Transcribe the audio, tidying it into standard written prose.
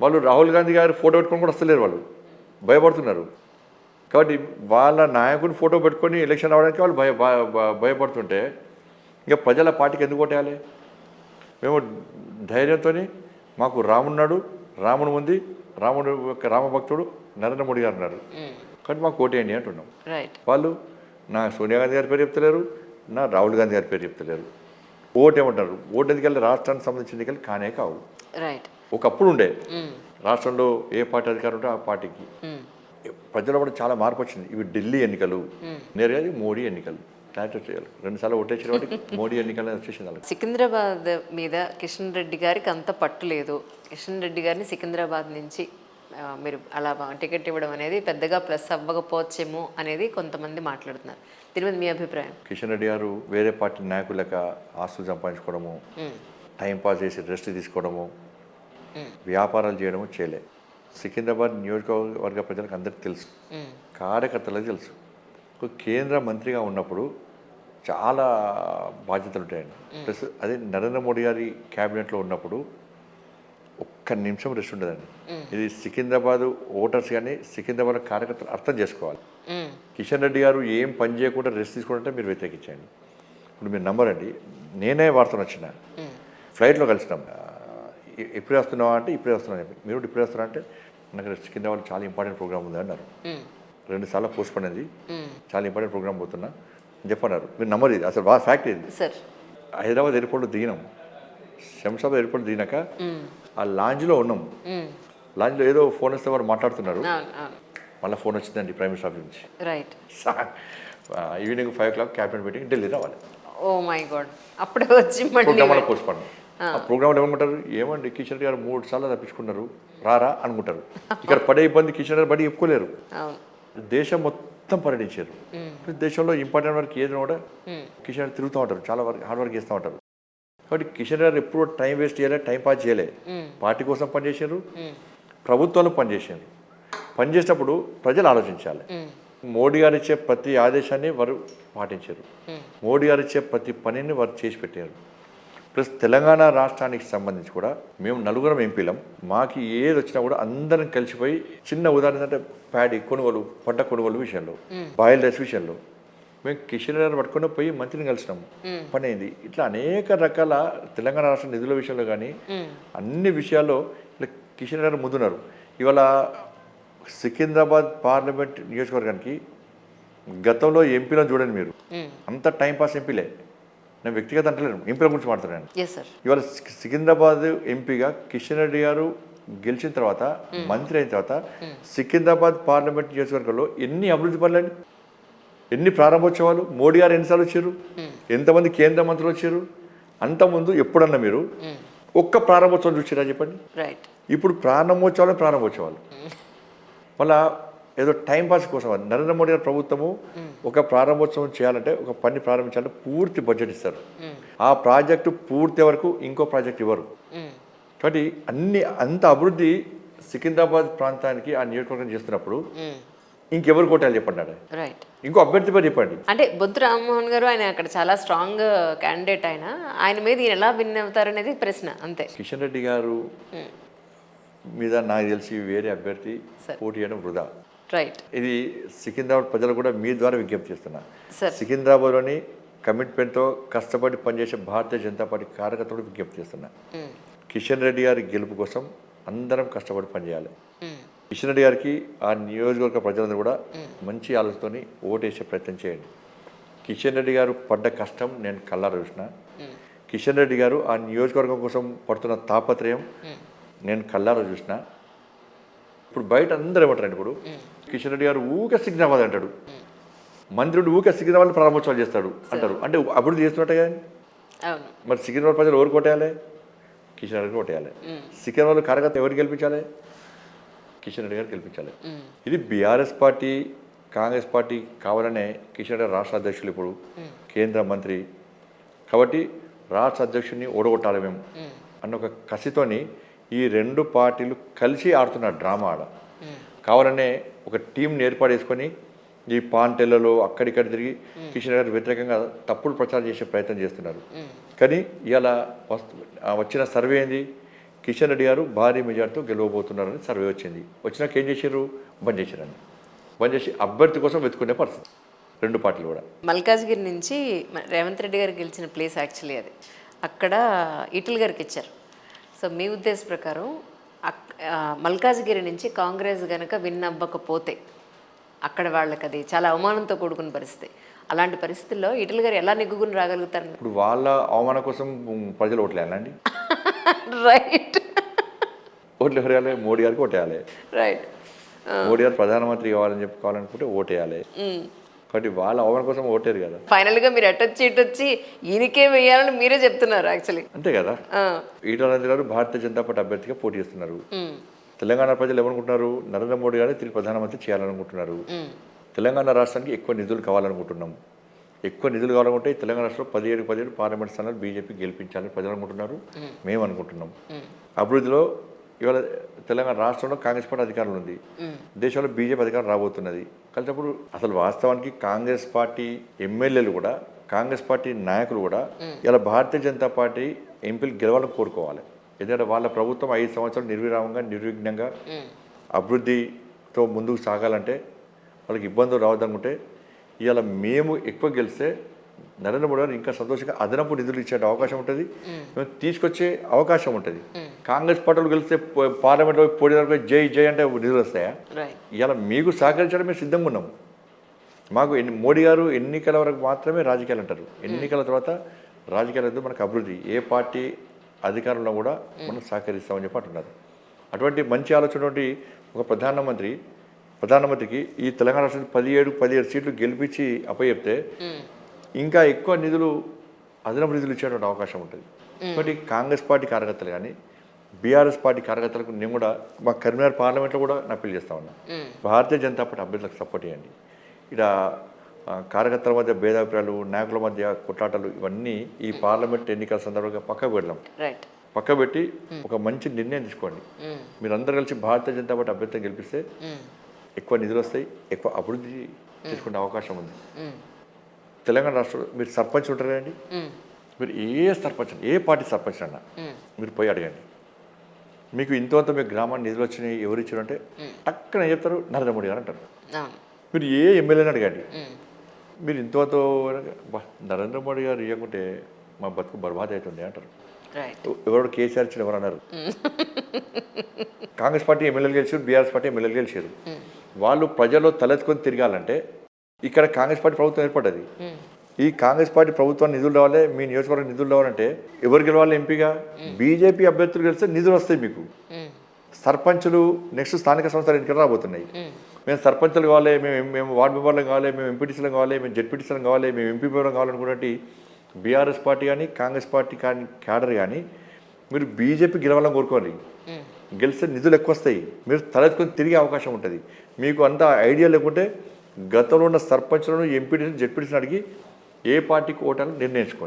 వాళ్ళు రాహుల్ గాంధీ గారి ఫోటో పెట్టుకొని కూడా వస్తలేరు, వాళ్ళు భయపడుతున్నారు. కాబట్టి వాళ్ళ నాయకుని ఫోటో పెట్టుకొని ఎలక్షన్ రావడానికి వాళ్ళు భయపడుతుంటే ఇక ప్రజల పార్టీకి ఎందుకు ఓటేయాలి? మేము ధైర్యంతో మాకు రామున్నాడు, రాముడు ఉంది, రాముడు యొక్క రామభక్తుడు నరేంద్ర మోడీ గారు ఉన్నారు, కాబట్టి మాకు ఓటేయండి అంటున్నాం. వాళ్ళు నా సోనియా గాంధీ గారి పేరు చెప్తలేరు, నా రాహుల్ గాంధీ గారి పేరు చెప్తలేరు. ఓటు ఏమంటారు? ఓటు ఎందుకెళ్ళి రాష్ట్రానికి సంబంధించిన ఎన్నికలు కానే కావు. ఒకప్పుడు ఉండే రాష్ట్రంలో ఏ పార్టీ అధికారం ఉంటే ఆ పార్టీకి. ప్రజల్లో కూడా చాలా మార్పు వచ్చింది. ఇవి ఢిల్లీ ఎన్నికలు, నేరుగా మోడీ ఎన్నికలు. క్లారిటీ చేయాలి. 2 సార్లు ఓటేసిన వాటికి మోడీ ఎన్నికలు వచ్చేసింది. సికింద్రాబాద్ మీద కిషన్ రెడ్డి గారికి అంత పట్టు లేదు. కిషన్ రెడ్డి గారిని సికింద్రాబాద్ నుంచి మీరు అలా టికెట్ ఇవ్వడం అనేది పెద్దగా ప్లస్ అవ్వకపోవచ్చేమో అనేది కొంతమంది మాట్లాడుతున్నారు. దీని మీద మీ అభిప్రాయం? కిషన్ రెడ్డి గారు వేరే పార్టీ నాయకులక ఆస్తులు సంపాదించుకోవడము, టైంపాస్ చేసి రెస్ట్ తీసుకోవడము, వ్యాపారాలు చేయడము చేయలే. సికింద్రాబాద్ నియోజకవర్గ ప్రజలకు అందరికీ తెలుసు, కార్యకర్తలకు తెలుసు. కేంద్ర మంత్రిగా ఉన్నప్పుడు చాలా బాధ్యతలు ఉంటాయండి. ప్లస్ అదే నరేంద్ర మోడీ గారి క్యాబినెట్లో ఉన్నప్పుడు ఒక్క నిమిషం రెస్ట్ ఉండదండి. ఇది సికింద్రాబాద్ ఓటర్స్ కానీ సికింద్రాబాద్ కార్యకర్తలు అర్థం చేసుకోవాలి. కిషన్ రెడ్డి గారు ఏం పని చేయకుండా రెస్ట్ తీసుకుంటే మీరు వ్యతిరేకించండి. ఇప్పుడు మీరు నమ్మరండి, నేనే వార్తను వచ్చిన ఫ్లైట్లో కలిసినాం. ఎప్పుడే వస్తున్నావా అంటే ఇప్పుడే వస్తున్నాను చెప్పి, మీరు ఇప్పుడే వస్తున్నా అంటే నాకు సికింద్రాబాద్ చాలా ఇంపార్టెంట్ ప్రోగ్రామ్ ఉంది అన్నారు. 2 సార్లు పోస్ట్ పడింది, చాలా ఇంపార్టెంట్ ప్రోగ్రామ్ పోతున్నా చెప్పన్నారు. మీరు నమ్మరు, ఇది అసలు బాగా ఫ్యాక్ట్ ఇది. హైదరాబాద్ ఎయిర్పోర్ట్లో దిగినాం, శంషాబాద్ ఎయిర్పోర్ట్ దిగినాక ఆ లాంజ్లో ఉన్నాం. లాంజ్లో ఏదో ఫోన్ వస్తే వారు మాట్లాడుతున్నారు, మళ్ళీ ఫోన్ వచ్చిందండి ప్రైమ్ మినిస్టర్ ఆఫీస్ నుంచి. Evening 5 o'clock cabinet meeting Delhi రావాలి. అప్పుడే వచ్చి ప్రోగ్రామ్ పోస్ట్ పడినాం. ఆ ప్రోగ్రామ్లో ఏమంటారు, ఏమండి కిషన్ రెడ్డి గారు 3 సార్లు తప్పించుకున్నారు, రారా అనుకుంటారు. ఇక్కడ పడే ఇబ్బంది కిషన్ రెడ్డి బడి చెప్పుకోలేరు. దేశం మొత్తం పర్యటించారు. దేశంలో ఇంపార్టెంట్ వర్క్ ఏదైనా కూడా కిషన్ రెడ్డి తిరుగుతూ ఉంటారు, చాలా వర్క్ హార్డ్ వర్క్ చేస్తూ ఉంటారు. కాబట్టి కిషన్ రెడ్డి ఎప్పుడు టైం వేస్ట్ చేయలే, టైం పాస్ చేయలే. పార్టీ కోసం పనిచేసారు, ప్రభుత్వంలో పనిచేసారు. పనిచేసినప్పుడు ప్రజలు ఆలోచించాలి. మోడీ గారు ఇచ్చే ప్రతి ఆదేశాన్ని వారు పాటించారు, మోడీ గారు ఇచ్చే ప్రతి పనిని వారు చేసి పెట్టారు. ప్లస్ తెలంగాణ రాష్ట్రానికి సంబంధించి కూడా మేము 4 ఎంపీలం, మాకు ఏది వచ్చినా కూడా అందరం కలిసిపోయి, చిన్న ఉదాహరణ అంటే ప్యాడీ కొనుగోలు, పంట కొనుగోలు విషయంలో, బాయిల్ రైస్ విషయంలో మేము కిషన్ రెడ్డి పట్టుకుని పోయి మంత్రిని కలిసినాము, పని అయింది. ఇట్లా అనేక రకాల తెలంగాణ రాష్ట్ర నిధుల విషయంలో కానీ అన్ని విషయాల్లో ఇట్లా కిషన్ రెడ్డి ముందున్నారు. ఇవాళ సికింద్రాబాద్ పార్లమెంట్ నియోజకవర్గానికి గతంలో ఎంపీలను చూడండి మీరు, అంత టైంపాస్ ఎంపీలే. నేను వ్యక్తిగత అంటలేను, ఎంపీల గురించి మాట్లాడాను. ఇవాళ సికింద్రాబాద్ ఎంపీగా కిషన్ రెడ్డి గారు గెలిచిన తర్వాత, మంత్రి అయిన తర్వాత సికింద్రాబాద్ పార్లమెంట్ నియోజకవర్గంలో ఎన్ని అభివృద్ధి పనులండి, ఎన్ని ప్రారంభోత్సవాలు, మోడీ గారు ఎన్నిసార్లు వచ్చారు, ఎంతమంది కేంద్ర మంత్రులు వచ్చారు. అంతకుముందు ఎప్పుడన్నా మీరు ఒక్క ప్రారంభోత్సవం చూసారా చెప్పండి? ఇప్పుడు ప్రారంభోత్సవాలు మళ్ళా ఏదో టైంపాస్ కోసం నరేంద్ర మోడీ గారి ప్రభుత్వము ఒక ప్రారంభోత్సవం చేయాలంటే, ఒక పని ప్రారంభించాలంటే పూర్తి బడ్జెట్ ఇస్తారు. ఆ ప్రాజెక్టు పూర్తి వరకు ఇంకో ప్రాజెక్ట్ ఇవ్వరు. కాబట్టి అంత అభివృద్ధి సికింద్రాబాద్ ప్రాంతానికి ఆ నియోజకవర్గం చేస్తున్నప్పుడు ఇంకెవరు కొట్టాలి చెప్పండి? ఇంకో అభ్యర్థి పేరు చెప్పండి. అంటే బొద్దు రామ్మోహన్ గారు, ఆయన అక్కడ చాలా స్ట్రాంగ్ క్యాండిడేట్, ఆయన మీద ఈయన ఎలా విన్ అవుతారనేది ప్రశ్న అంతే. కిషన్ రెడ్డి గారు మీద నాకు తెలిసి వేరే అభ్యర్థి పోటీ చేయడం వృధా. ఇది సికింద్రాబాద్ ప్రజలు కూడా మీ ద్వారా విజ్ఞప్తి చేస్తున్నా. సికింద్రాబాద్లోని కమిట్మెంట్తో కష్టపడి పనిచేసే భారతీయ జనతా పార్టీ కార్యకర్తలు విజ్ఞప్తి చేస్తున్నా. కిషన్ రెడ్డి గారి గెలుపు కోసం అందరం కష్టపడి పనిచేయాలి. కిషన్ రెడ్డి గారికి ఆ నియోజకవర్గ ప్రజలందరూ కూడా మంచి ఆలోచనతోని ఓటేసే ప్రయత్నం చేయండి. కిషన్ రెడ్డి గారు పడ్డ కష్టం నేను కళ్ళారా చూసిన. కిషన్ రెడ్డి గారు ఆ నియోజకవర్గం కోసం పడుతున్న తాపత్రయం నేను కళ్ళారా చూసిన. ఇప్పుడు బయట అందరూ ఏమంటారండి, ఇప్పుడు కిషన్ రెడ్డి గారు ఊకే సికింద్రాబాద్ అంటాడు, మంత్రుడు ఊకే సికింద్రాబాద్ ప్రారంభోత్సవాలు చేస్తాడు అంటారు. అంటే అభివృద్ధి చేస్తున్నట్టే కానీ. మరి సికింద్రాబాద్ ప్రజలు ఎవరు కొట్టేయాలి? కిషన్ రెడ్డి కొట్టేయాలి. సికింద్రాబాద్ కార్యకర్త ఎవరు గెలిపించాలి? కిషన్ రెడ్డి గారు గెలిపించాలి. ఇది బీఆర్ఎస్ పార్టీ, కాంగ్రెస్ పార్టీ కావాలనే కిషన్ రెడ్డి రాష్ట్ర అధ్యక్షులు, ఇప్పుడు కేంద్ర మంత్రి. కాబట్టి రాష్ట్ర అధ్యక్షుడిని ఓడగొట్టాలి మేము అన్న ఒక కసితోని ఈ 2 పార్టీలు కలిసి ఆడుతున్న డ్రామా ఆడ. కావాలనే ఒక టీంని ఏర్పాటు చేసుకొని ఈ పాంటెల్లలో అక్కడిక్కడ తిరిగి కిషన్ రెడ్డి గారు వ్యతిరేకంగా తప్పుడు ప్రచారం చేసే ప్రయత్నం చేస్తున్నారు. కానీ ఇవాళ వచ్చిన సర్వే ఏంది, కిషన్ రెడ్డి గారు భారీ మెజార్టీతో గెలవబోతున్నారని సర్వే వచ్చింది. వచ్చినాక ఏం చేశారు? బంద్ చేశారండి. బంద్ చేసి అభ్యర్థి కోసం వెతుకునే పరిస్థితి రెండు పార్టీలు కూడా. మల్కాజ్గిరి నుంచి రేవంత్ రెడ్డి గారు గెలిచిన ప్లేస్ యాక్చువల్లీ అది. అక్కడ ఈటెల గారికి ఇచ్చారు. సో మీ ఉద్దేశ ప్రకారం మల్కాజ్గిరి నుంచి కాంగ్రెస్ కనుక విన్ అవ్వకపోతే అక్కడ వాళ్ళకి అది చాలా అవమానంతో కూడుకున్న పరిస్థితి. అలాంటి పరిస్థితుల్లో ఈటెల గారు ఎలా నెగ్గుకుని రాగలుగుతారు? ఇప్పుడు వాళ్ళ అవమానం కోసం ప్రజలు ఓట్లేయాలండి. రైట్. ఓట్లు ఎవరు వేయాలి? మోడీ గారికి ఓటేయాలి. రైట్. మోడీ గారు ప్రధానమంత్రి కావాలని చెప్పుకోవాలనుకుంటే ఓటేయాలి. కాబట్టి వాళ్ళ అవమానం కోసం ఓటేరు కదా. ఫైనల్గా మీరు ఇటొచ్చి ఈయనకే వేయాలని మీరే చెప్తున్నారు యాక్చువల్లీ. అంతే కదా. ఈటల రాజేంద్ర గారు భారతీయ జనతా పార్టీ అభ్యర్థిగా పోటీ చేస్తున్నారు. తెలంగాణ ప్రజలు ఏమనుకుంటున్నారు? నరేంద్ర మోడీ గారిని తిరిగి ప్రధానమంత్రి చేయాలనుకుంటున్నారు. తెలంగాణ రాష్ట్రానికి ఎక్కువ నిధులు కావాలనుకుంటున్నాం. ఎక్కువ నిధులు కావాలనుకుంటే తెలంగాణ రాష్ట్రంలో 17 పార్లమెంట్ స్థానాలు బీజేపీ గెలిపించాలని ప్రజలు అనుకుంటున్నారు. మేము అనుకుంటున్నాం. అభివృద్ధిలో ఇవాళ తెలంగాణ రాష్ట్రంలో కాంగ్రెస్ పార్టీ అధికారంలో ఉంది. దేశంలో బీజేపీ అధికారం రాబోతున్నది. కలిసినప్పుడు అసలు వాస్తవానికి కాంగ్రెస్ పార్టీ ఎమ్మెల్యేలు కూడా, కాంగ్రెస్ పార్టీ నాయకులు కూడా ఇలా భారతీయ జనతా పార్టీ ఎంపీలు గెలవాలని కోరుకోవాలి. ఎందుకంటే వాళ్ళ ప్రభుత్వం 5 సంవత్సరాలు నిర్విరామంగా నిర్విఘ్నంగా అభివృద్ధితో ముందుకు సాగాలంటే వాళ్ళకి ఇబ్బందులు రావద్దనుకుంటే ఇవాళ మేము ఎక్కువ గెలిస్తే నరేంద్ర మోడీ గారు ఇంకా సంతోషంగా అదనపు నిధులు ఇచ్చే అవకాశం ఉంటుంది, మేము తీసుకొచ్చే అవకాశం ఉంటుంది. కాంగ్రెస్ పార్టీలు గెలిస్తే పార్లమెంట్లో పోటీ జై జై అంటే నిధులు వస్తాయా? ఇవాళ మీకు సహకరించడం మేము సిద్ధంగా ఉన్నాము. మాకు మోడీ గారు ఎన్నికల వరకు మాత్రమే రాజకీయాలు అంటారు. ఎన్నికల తర్వాత రాజకీయాలు వద్దు, మనకు అభివృద్ధి ఏ పార్టీ అధికారంలో కూడా మనం సహకరిస్తామని చెప్పి అంటున్నారు. అటువంటి మంచి ఆలోచన ఒక ప్రధానమంత్రికి ఈ తెలంగాణ రాష్ట్రం 17 సీట్లు గెలిపించి అప్పచెప్తే ఇంకా ఎక్కువ నిధులు, అదనపు నిధులు ఇచ్చేటువంటి అవకాశం ఉంటుంది. కాబట్టి కాంగ్రెస్ పార్టీ కార్యకర్తలు కానీ బీఆర్ఎస్ పార్టీ కార్యకర్తలకు నేను కూడా మా కరీంనగర్ పార్లమెంట్లో కూడా నా అప్పీల్ చేస్తా ఉన్నా, భారతీయ జనతా పార్టీ అభ్యర్థులకు సపోర్ట్ చేయండి. ఇక్కడ కార్యకర్తల మధ్య భేదాభిప్రాయాలు, నాయకుల మధ్య కొట్లాటలు ఇవన్నీ ఈ పార్లమెంట్ ఎన్నికల సందర్భంగా పక్కకు పెడదాం. పక్క పెట్టి ఒక మంచి నిర్ణయం తీసుకోండి. మీరందరూ కలిసి భారతీయ జనతా పార్టీ అభ్యర్థిని గెలిపిస్తే ఎక్కువ నిధులు వస్తాయి, ఎక్కువ అభివృద్ధి చేసుకునే అవకాశం ఉంది. తెలంగాణ రాష్ట్రంలో మీరు సర్పంచ్ ఉంటారు కదండి, మీరు ఏ పార్టీ సర్పంచ్ అన్నా మీరు పోయి అడగండి. మీకు ఇంతవంత మీ గ్రామాన్ని నిధులు వచ్చినాయి ఎవరు ఇచ్చారంటే టక్కన ఏం చెప్తారు? నరేంద్ర మోడీ గారు అంటారు. మీరు ఏ ఎమ్మెల్యేని అడగండి, మీరు ఇంతవంత నరేంద్ర మోడీ గారు ఇవ్వకుంటే మా బతుకు బర్బాద్ అవుతుంది అంటారు. ఎవరు కేసీఆర్ ఇచ్చిన ఎవరు అన్నారు? కాంగ్రెస్ పార్టీ ఎమ్మెల్యేలు గెలిచారు, బీఆర్ఎస్ పార్టీ ఎమ్మెల్యేలు గెలిచారు. వాళ్ళు ప్రజల్లో తలెత్తుకొని తిరగాలంటే ఇక్కడ కాంగ్రెస్ పార్టీ ప్రభుత్వం ఏర్పడ్డది. ఈ కాంగ్రెస్ పార్టీ ప్రభుత్వాన్ని నిధులు రావాలి, మీ నియోజకవర్గం నిధులు రావాలంటే ఎవరు గెలవాలి? ఎంపీగా బీజేపీ అభ్యర్థులు గెలిస్తే నిధులు వస్తాయి మీకు. సర్పంచులు నెక్స్ట్ స్థానిక సంస్థల ఎన్నికలు రాబోతున్నాయి. మేము సర్పంచులు కావాలి, మేము వార్డు మెంబర్లు కావాలి, మేము ఎంపీటీసీలు కావాలి, మేము జెడ్పీటీసీలు కావాలి, మేము ఎంపీ మెంబర్లు కావాలనుకున్నట్టు బీఆర్ఎస్ పార్టీ కానీ కాంగ్రెస్ పార్టీ కానీ క్యాడర్ కానీ మీరు బీజేపీ గెలవాలని కోరుకోవాలి. గెలిస్తే నిధులు ఎక్కువ వస్తాయి, మీరు తలెత్తుకొని తిరిగే అవకాశం ఉంటుంది. మీకు అంత ఐడియా లేకుంటే గతంలో ఉన్న సర్పంచ్లను, ఎంపీటీసీలు, జెడ్పీటీసీని అడిగి ఏ పార్టీకి ఓటాలను నిర్ణయించుకోండి.